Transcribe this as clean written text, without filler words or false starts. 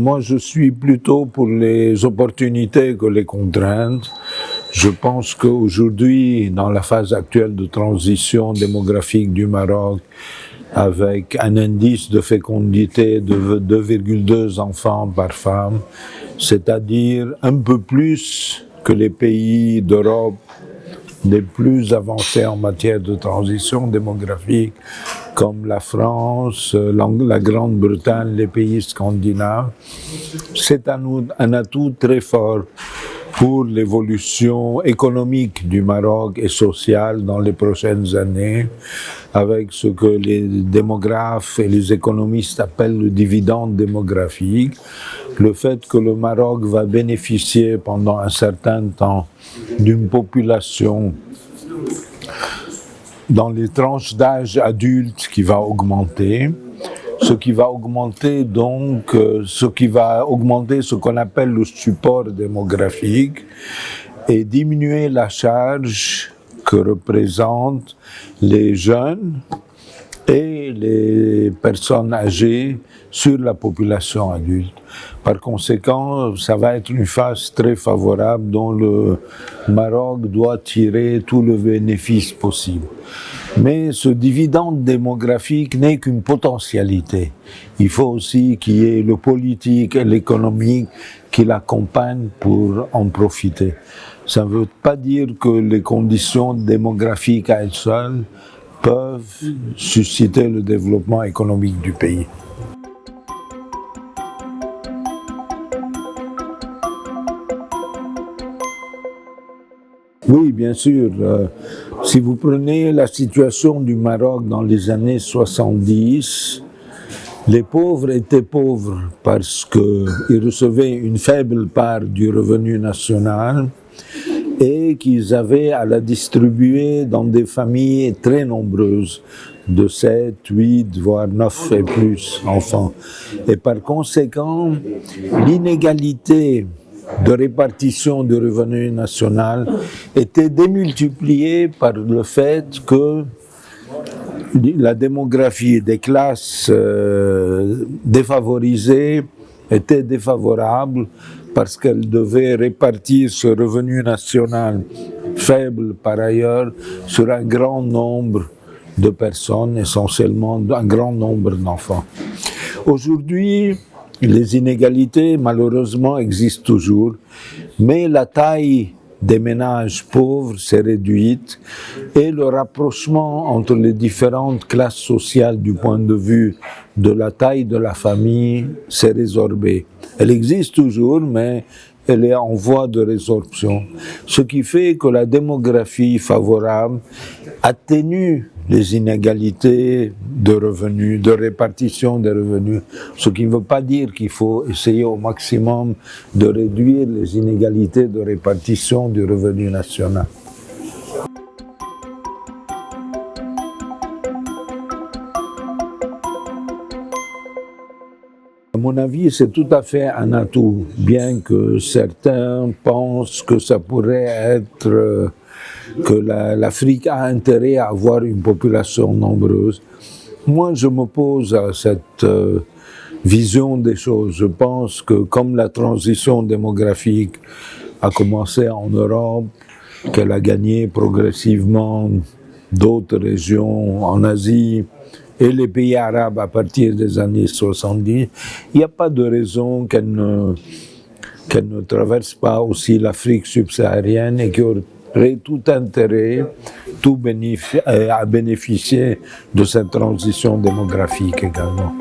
Moi, je suis plutôt pour les opportunités que les contraintes. Je pense qu'aujourd'hui, dans la phase actuelle de transition démographique du Maroc, avec un indice de fécondité de 2,2 enfants par femme, c'est-à-dire un peu plus que les pays d'Europe les plus avancés en matière de transition démographique, comme la France, la Grande-Bretagne, les pays scandinaves. C'est un atout très fort pour l'évolution économique du Maroc et sociale dans les prochaines années, avec ce que les démographes et les économistes appellent le dividende démographique, le fait que le Maroc va bénéficier pendant un certain temps d'une population dans les tranches d'âge adultes qui va augmenter, ce qui va augmenter ce qu'on appelle le support démographique et diminuer la charge que représentent les jeunes et les personnes âgées sur la population adulte. Par conséquent, ça va être une phase très favorable dont le Maroc doit tirer tout le bénéfice possible. Mais ce dividende démographique n'est qu'une potentialité. Il faut aussi qu'il y ait le politique et l'économique qui l'accompagnent pour en profiter. Ça ne veut pas dire que les conditions démographiques à elles seules peuvent susciter le développement économique du pays. Oui, bien sûr. Si vous prenez la situation du Maroc dans les années 70, les pauvres étaient pauvres parce qu'ils recevaient une faible part du revenu national et qu'ils avaient à la distribuer dans des familles très nombreuses, de 7, 8, voire 9 et plus enfants. Et par conséquent, l'inégalité de répartition du revenu national était démultipliée par le fait que la démographie des classes défavorisées était défavorable parce qu'elle devait répartir ce revenu national faible par ailleurs sur un grand nombre de personnes, essentiellement un grand nombre d'enfants. Aujourd'hui, les inégalités, malheureusement, existent toujours, mais la taille des ménages pauvres s'est réduite et le rapprochement entre les différentes classes sociales du point de vue de la taille de la famille s'est résorbé. Elle existe toujours, mais elle est en voie de résorption. Ce qui fait que la démographie favorable atténue les inégalités de revenus, de répartition des revenus, ce qui ne veut pas dire qu'il faut essayer au maximum de réduire les inégalités de répartition du revenu national. À mon avis, c'est tout à fait un atout, bien que certains pensent que ça pourrait être que l'Afrique a intérêt à avoir une population nombreuse. Moi, je m'oppose à cette vision des choses. Je pense que comme la transition démographique a commencé en Europe, qu'elle a gagné progressivement d'autres régions en Asie et les pays arabes à partir des années 70, il n'y a pas de raison qu'elle ne traverse pas aussi l'Afrique subsaharienne et qu'elle aurait tout intérêt à bénéficier de cette transition démographique également.